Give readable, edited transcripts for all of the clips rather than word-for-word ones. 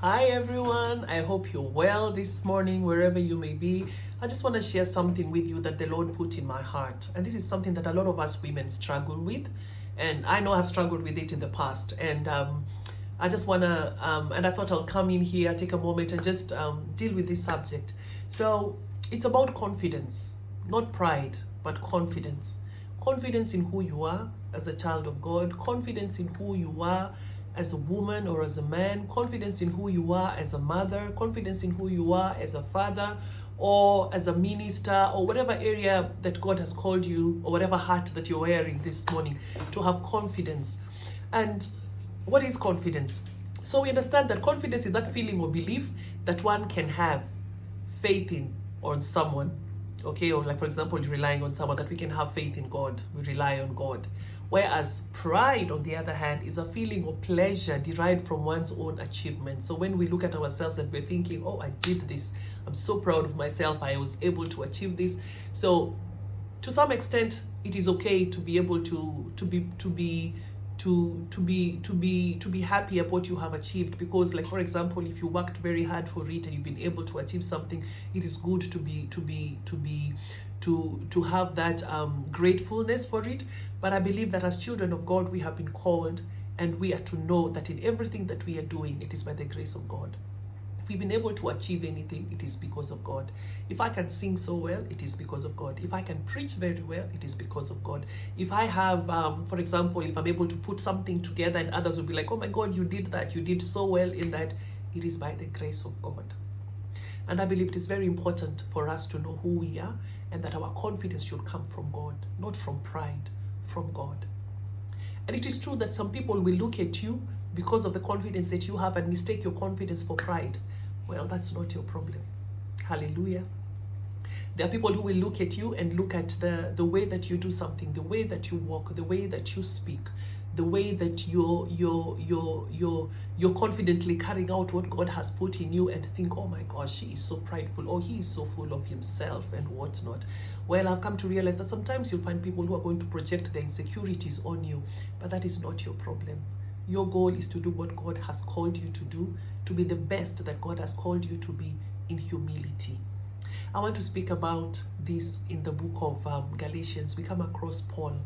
Hi everyone, I hope you're well this morning, wherever you may be. I just want to share something with you that the Lord put in my heart. And this is something that a lot of us women struggle with. And I know I've struggled with it in the past. And I just want to, and I thought I'll come in here, take a moment and just deal with this subject. So it's about confidence, not pride, but confidence. Confidence in who you are as a child of God, confidence in who you are as a woman or as a man, confidence in who you are as a mother, confidence in who you are as a father or as a minister or whatever area that God has called you or whatever hat that you're wearing this morning, to have confidence. And what is confidence? So we understand that confidence is that feeling or belief that one can have faith in or on someone. Okay, or like for example, relying on someone, that we can have faith in God, we rely on God. Whereas pride, on the other hand, is a feeling of pleasure derived from one's own achievement. So when we look at ourselves and we're thinking, oh, I did this, I'm so proud of myself, I was able to achieve this. So to some extent, it is okay to be able to be happy about what you have achieved, because like for example, if you worked very hard for it and you've been able to achieve something, it is good to have that gratefulness for it. But I believe that as children of God, we have been called, and we are to know that in everything that we are doing, it is by the grace of God. If we've been able to achieve anything, it is because of God. If I can sing so well, it is because of God. If I can preach very well, it is because of God. If I have, for example, if I'm able to put something together and others will be like, oh my God, you did that, you did so well in that, it is by the grace of God. And I believe it is very important for us to know who we are, and that our confidence should come from God, not from pride, from God. And it is true that some people will look at you because of the confidence that you have and mistake your confidence for pride. Well, that's not your problem. Hallelujah. There are people who will look at you and look at the way that you do something, the way that you walk, the way that you speak, the way that you're confidently carrying out what God has put in you, and think, oh my gosh, she is so prideful, or he is so full of himself and whatnot. Well, I've come to realize that sometimes you'll find people who are going to project their insecurities on you, but that is not your problem. Your goal is to do what God has called you to do, to be the best that God has called you to be in humility. I want to speak about this in the book of Galatians. We come across Paul,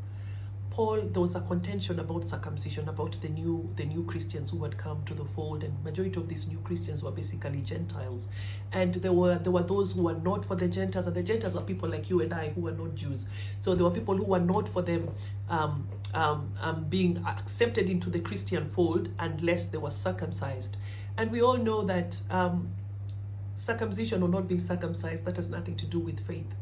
there was a contention about circumcision, about the new Christians who had come to the fold, and majority of these new Christians were basically Gentiles, and there were those who were not for the Gentiles, and the Gentiles are people like you and I who are not Jews. So there were people who were not for them being accepted into the Christian fold unless they were circumcised. And we all know that circumcision or not being circumcised, that has nothing to do with faith.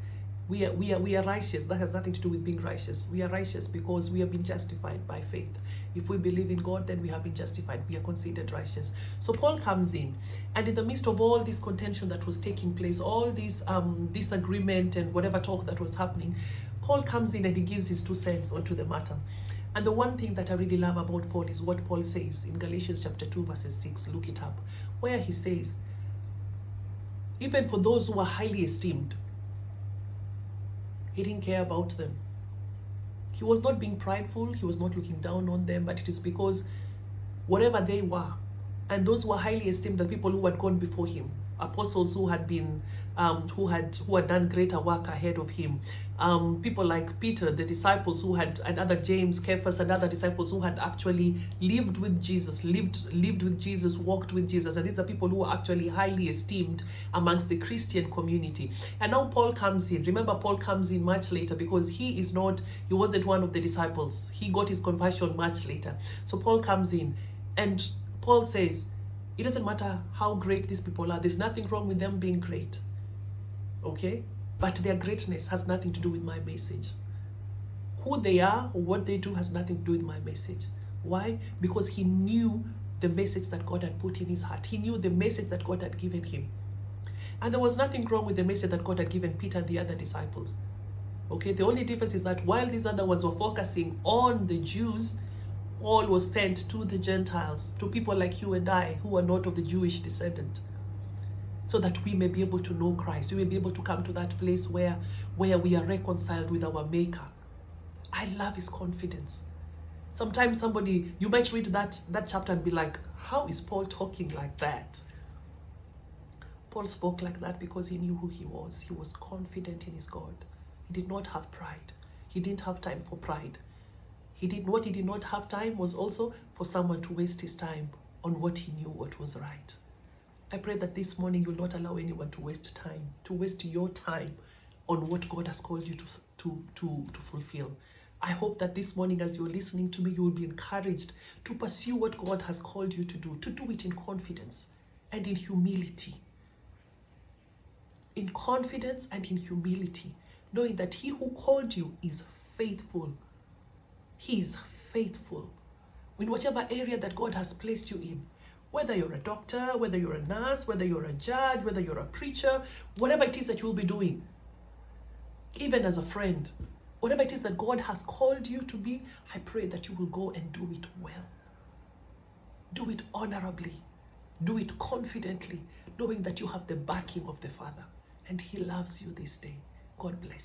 We are righteous. That has nothing to do with being righteous. We are righteous because we have been justified by faith. If we believe in God, then we have been justified. We are considered righteous. So Paul comes in, and in the midst of all this contention that was taking place, all this disagreement and whatever talk that was happening, Paul comes in and he gives his 2 cents onto the matter. And the one thing that I really love about Paul is what Paul says in Galatians chapter 2, verses 6. Look it up, where he says, even for those who are highly esteemed, he didn't care about them. He was not being prideful. He was not looking down on them, but it is because whatever they were, and those who were highly esteemed, the people who had gone before him, apostles who had been, who had done greater work ahead of him, people like Peter, the disciples who had, and other James, Cephas, and other disciples who had actually lived with Jesus, walked with Jesus, and these are people who are actually highly esteemed amongst the Christian community. And now Paul comes in. Remember, Paul comes in much later, because he wasn't one of the disciples. He got his conversion much later. So Paul comes in, and Paul says, it doesn't matter how great these people are. There's nothing wrong with them being great. Okay? But their greatness has nothing to do with my message. Who they are or what they do has nothing to do with my message. Why? Because he knew the message that God had put in his heart. He knew the message that God had given him. And there was nothing wrong with the message that God had given Peter and the other disciples. Okay? The only difference is that while these other ones were focusing on the Jews, Paul was sent to the Gentiles, to people like you and I who are not of the Jewish descent, so that we may be able to know Christ. We may be able to come to that place where we are reconciled with our Maker. I love his confidence. Sometimes you might read that chapter and be like, how is Paul talking like that? Paul spoke like that because he knew who he was. He was confident in his God. He did not have pride. He didn't have time for pride. What he did not have time was also for someone to waste his time on what he knew what was right. I pray that this morning you will not allow anyone to waste your time on what God has called you to fulfill. I hope that this morning as you're listening to me, you will be encouraged to pursue what God has called you to do it in confidence and in humility. In confidence and in humility, knowing that he who called you is faithful. He is faithful in whatever area that God has placed you in. Whether you're a doctor, whether you're a nurse, whether you're a judge, whether you're a preacher, whatever it is that you will be doing, even as a friend, whatever it is that God has called you to be, I pray that you will go and do it well. Do it honorably. Do it confidently, knowing that you have the backing of the Father and he loves you this day. God bless you.